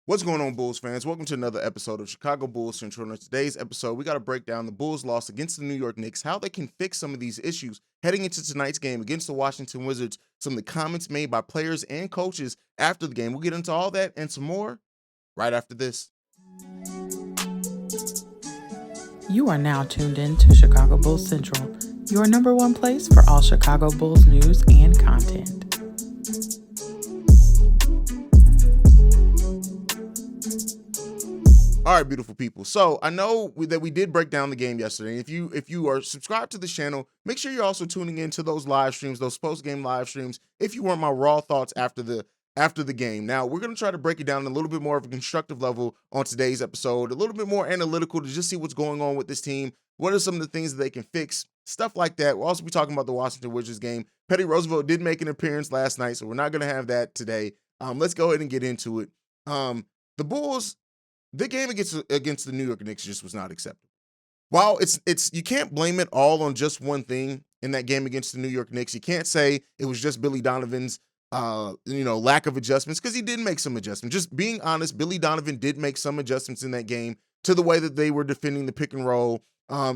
What's going on, Bulls fans? Welcome to another episode of Chicago Bulls Central. And in today's episode, we got to break down the Bulls' loss against the New York Knicks, how they can fix some of these issues heading into tonight's game against the Washington Wizards, some of the comments made by players and coaches after the game. We'll get into all that and some more right after this. You are now tuned in to Chicago Bulls Central, your number one place for all Chicago Bulls news and content. All right, beautiful people. So I know that we did break down the game yesterday. If you are subscribed to the channel, make sure you're also tuning into those live streams, those post-game live streams, if you want my raw thoughts after the game. Now, we're going to try to break it down a little bit more of a constructive level on today's episode, a little bit more analytical to just see what's going on with this team. What are some of the things that they can fix? Stuff like that. We'll also be talking about the Washington Wizards game. Petty Roosevelt did make an appearance last night, so we're not going to have that today. Let's go ahead and get into it. The Bulls, the game against the New York Knicks just was not acceptable. While it's you can't blame it all on just one thing in that game against the New York Knicks. You can't say it was just Billy Donovan's lack of adjustments, because he did make some adjustments. Just being honest, Billy Donovan did make some adjustments in that game to the way that they were defending the pick and roll,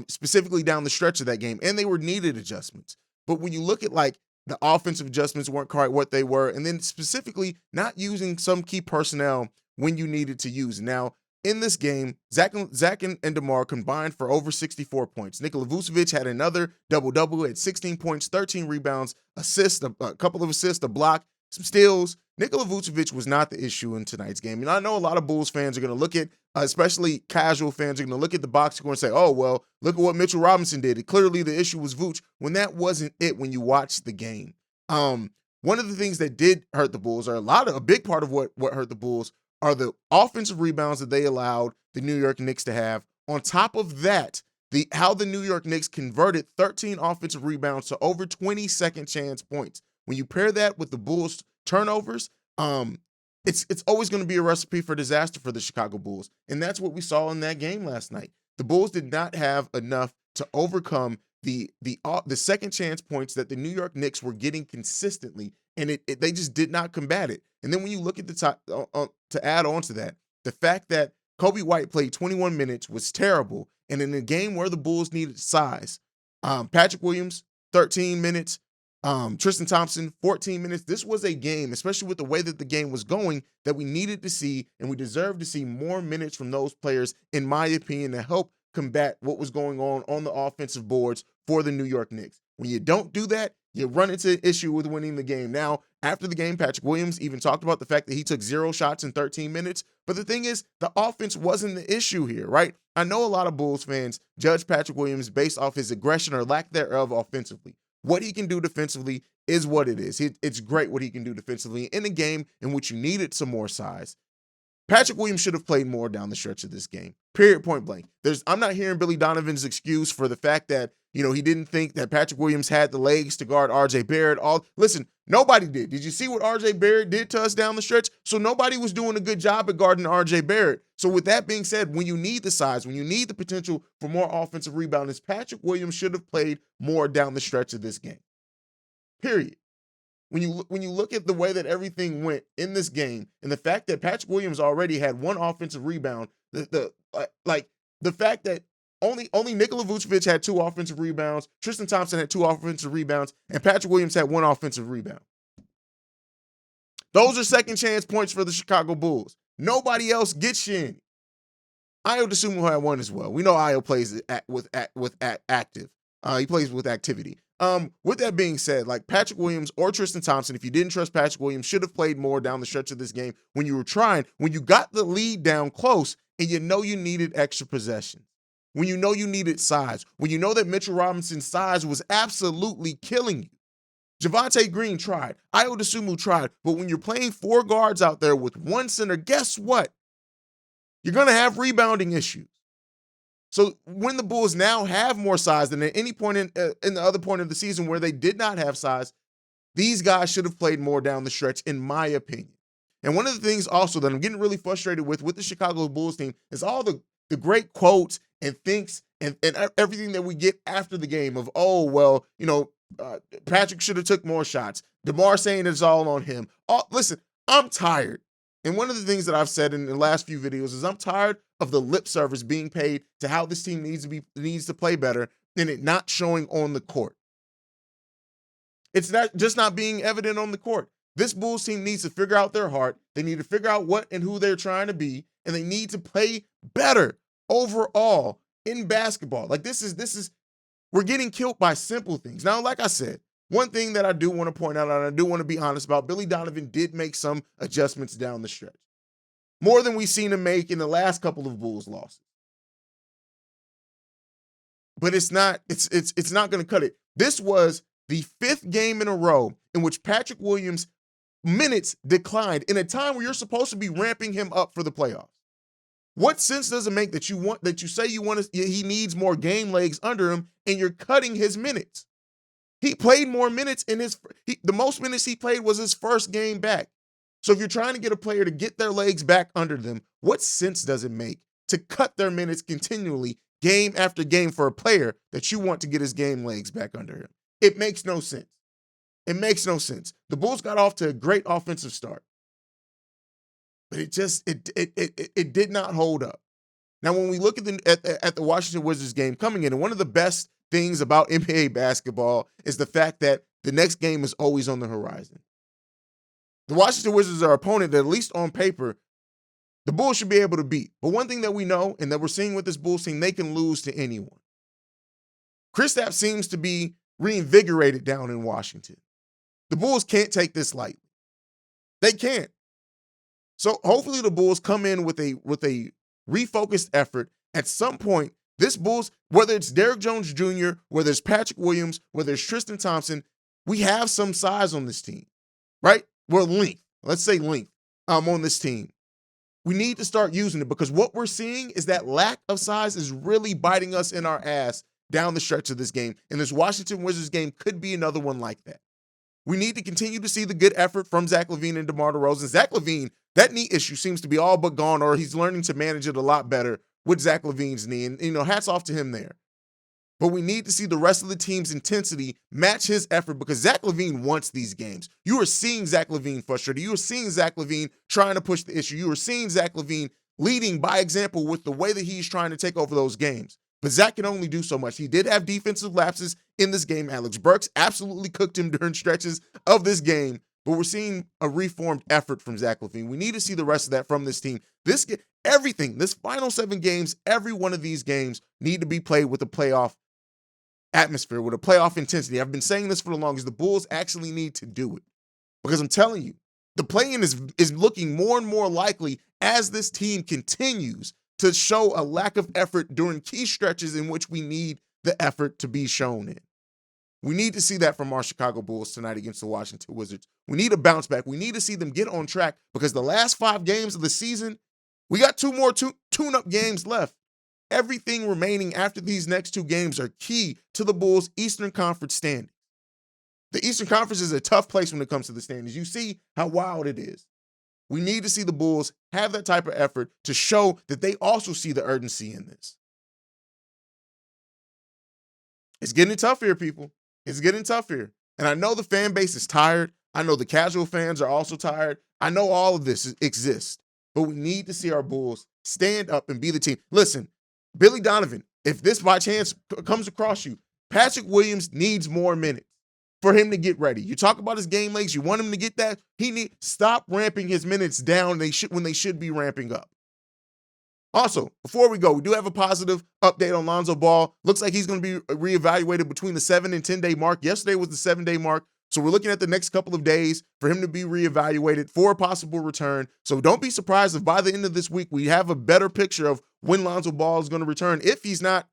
specifically down the stretch of that game, and they were needed adjustments. But when you look at like the offensive adjustments weren't quite what they were, and then specifically not using some key personnel when you needed to use. Now, in this game, Zach and DeMar combined for over 64 points. Nikola Vucevic had another double-double at 16 points, 13 rebounds, assists, a couple of assists, a block, some steals. Nikola Vucevic was not the issue in tonight's game. And I know a lot of Bulls fans are going to look at, especially casual fans, are going to look at the box score and say, oh, well, look at what Mitchell Robinson did. Clearly the issue was Vooch, when that wasn't it when you watched the game. One of the things that did hurt the Bulls, or a big part of what hurt the Bulls, are the offensive rebounds that they allowed the New York Knicks to have. On top of that, how the New York Knicks converted 13 offensive rebounds to over 20 second chance points. When you pair that with the Bulls' turnovers, it's always going to be a recipe for disaster for the Chicago Bulls. And that's what we saw in that game last night. The Bulls did not have enough to overcome the second chance points that the New York Knicks were getting consistently, and they just did not combat it. And then when you look at the top, to add on to that, the fact that Kobe White played 21 minutes was terrible. And in a game where the Bulls needed size, Patrick Williams, 13 minutes, Tristan Thompson, 14 minutes. This was a game, especially with the way that the game was going, that we needed to see, and we deserved to see more minutes from those players, in my opinion, to help combat what was going on the offensive boards for the New York Knicks. When you don't do that, you run into an issue with winning the game. Now, after the game, Patrick Williams even talked about the fact that he took 0 shots in 13 minutes. But the thing is, the offense wasn't the issue here, right? I know a lot of Bulls fans judge Patrick Williams based off his aggression or lack thereof offensively. What he can do defensively is what it is. It's great what he can do defensively in a game in which you needed some more size. Patrick Williams should have played more down the stretch of this game. Period, point blank. I'm not hearing Billy Donovan's excuse for the fact that, he didn't think that Patrick Williams had the legs to guard RJ Barrett. Listen, nobody did. Did you see what RJ Barrett did to us down the stretch? So nobody was doing a good job at guarding RJ Barrett. So with that being said, when you need the size, when you need the potential for more offensive rebounding, Patrick Williams should have played more down the stretch of this game. Period. When you look at the way that everything went in this game, and the fact that Patrick Williams already had one offensive rebound, the fact that only Nikola Vucevic had 2 offensive rebounds, Tristan Thompson had 2 offensive rebounds, and Patrick Williams had 1 offensive rebound. Those are second chance points for the Chicago Bulls. Nobody else gets you any. Ayo Dosunmu had 1 as well. We know Ayo plays with active. He plays with activity. With that being said, like Patrick Williams or Tristan Thompson, if you didn't trust Patrick Williams, should have played more down the stretch of this game when you got the lead down close and you needed extra possessions. When you needed size, when you know that Mitchell Robinson's size was absolutely killing you. Javonte Green tried, Ayo Dosunmu tried, but when you're playing 4 guards out there with 1 center, guess what? You're going to have rebounding issues. So when the Bulls now have more size than at any point in the other point of the season where they did not have size, these guys should have played more down the stretch, in my opinion. And one of the things also that I'm getting really frustrated with the Chicago Bulls team is all the great quotes and thinks and everything that we get after the game of, oh, well, Patrick should have took more shots. DeMar saying it's all on him. Listen, I'm tired. And one of the things that I've said in the last few videos is I'm tired of the lip service being paid to how this team needs to play better and it not showing on the court. It's not being evident on the court. This Bulls team needs to figure out their heart. They need to figure out what and who they're trying to be, and they need to play better overall in basketball. Like this is we're getting killed by simple things. Now, like I said, one thing that I do want to point out, and I do want to be honest about, Billy Donovan did make some adjustments down the stretch. More than we've seen him make in the last couple of Bulls losses. But it's not going to cut it. This was the 5th game in a row in which Patrick Williams' minutes declined in a time where you're supposed to be ramping him up for the playoffs. What sense does it make that he needs more game legs under him and you're cutting his minutes? He played more minutes the most minutes he played was his first game back. So if you're trying to get a player to get their legs back under them, what sense does it make to cut their minutes continually game after game for a player that you want to get his game legs back under him? It makes no sense. It makes no sense. The Bulls got off to a great offensive start, but it did not hold up. Now, when we look at the Washington Wizards game coming in, and one of the best things about NBA basketball is the fact that the next game is always on the horizon. The Washington Wizards are an opponent that, at least on paper, the Bulls should be able to beat. But one thing that we know and that we're seeing with this Bulls team, they can lose to anyone. Kristaps seems to be reinvigorated down in Washington. The Bulls can't take this lightly. They can't. So hopefully the Bulls come in with a refocused effort. At some point, this Bulls, whether it's Derrick Jones Jr., whether it's Patrick Williams, whether it's Tristan Thompson, we have some size on this team, right? Well, length. Let's say length on this team. We need to start using it because what we're seeing is that lack of size is really biting us in our ass down the stretch of this game. And this Washington Wizards game could be another one like that. We need to continue to see the good effort from Zach LaVine and DeMar DeRozan. Zach LaVine, that knee issue seems to be all but gone, or he's learning to manage it a lot better with Zach LaVine's knee. And, hats off to him there. But we need to see the rest of the team's intensity match his effort because Zach LaVine wants these games. You are seeing Zach LaVine frustrated. You are seeing Zach LaVine trying to push the issue. You are seeing Zach LaVine leading by example with the way that he's trying to take over those games. But Zach can only do so much. He did have defensive lapses in this game. Alex Burks absolutely cooked him during stretches of this game. But we're seeing a reformed effort from Zach LaVine. We need to see the rest of that from this team. This final 7 games, every one of these games need to be played with a playoff atmosphere, with a playoff intensity. I've been saying this for the longest. The Bulls actually need to do it because I'm telling you, the play-in is looking more and more likely as this team continues to show a lack of effort during key stretches in which we need the effort to be shown in. We need to see that from our Chicago Bulls tonight against the Washington Wizards. We need a bounce back. We need to see them get on track because the last 5 games of the season, we got 2 more tune-up games left. Everything remaining after these next 2 games are key to the Bulls' Eastern Conference standing. The Eastern Conference is a tough place when it comes to the standings. You see how wild it is. We need to see the Bulls have that type of effort to show that they also see the urgency in this. It's getting tough here, people. It's getting tough here. And I know the fan base is tired. I know the casual fans are also tired. I know all of this exists. But we need to see our Bulls stand up and be the team. Listen, Billy Donovan, if this by chance comes across you, Patrick Williams needs more minutes for him to get ready. You talk about his game legs. You want him to get that. Stop ramping his minutes down when they should be ramping up. Also, before we go, we do have a positive update on Lonzo Ball. Looks like he's going to be reevaluated between the 7 and 10-day mark. Yesterday was the 7-day mark. So we're looking at the next couple of days for him to be reevaluated for a possible return. So don't be surprised if by the end of this week, we have a better picture of when Lonzo Ball is going to return if he's not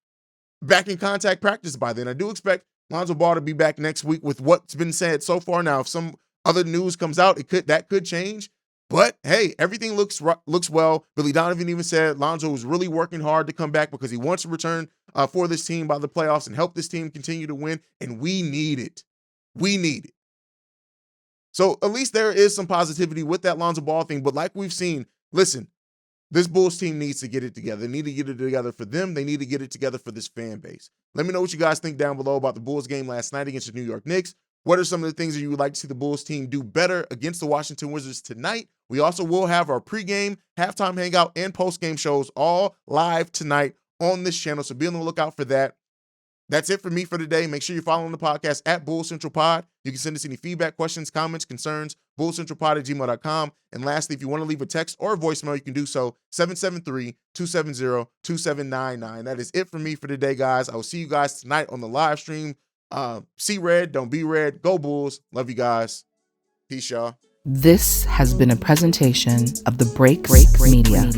back in contact practice by then. I do expect Lonzo Ball to be back next week with what's been said so far. Now, if some other news comes out, that could change. But hey, everything looks well. Billy Donovan even said Lonzo was really working hard to come back because he wants to return for this team by the playoffs and help this team continue to win. And we need it. We need it. So at least there is some positivity with that Lonzo Ball thing. But like we've seen, listen, this Bulls team needs to get it together. They need to get it together for them. They need to get it together for this fan base. Let me know what you guys think down below about the Bulls game last night against the New York Knicks. What are some of the things that you would like to see the Bulls team do better against the Washington Wizards tonight? We also will have our pregame, halftime hangout, and postgame shows all live tonight on this channel, so be on the lookout for that. That's it for me for today. Make sure you're following the podcast at Bull Central Pod. You can send us any feedback, questions, comments, concerns, bullcentralpod@gmail.com. And lastly, if you want to leave a text or a voicemail, you can do so, 773-270-2799. That is it for me for today, guys. I will see you guys tonight on the live stream. See red, don't be red. Go Bulls. Love you guys. Peace, y'all. This has been a presentation of the Break Media.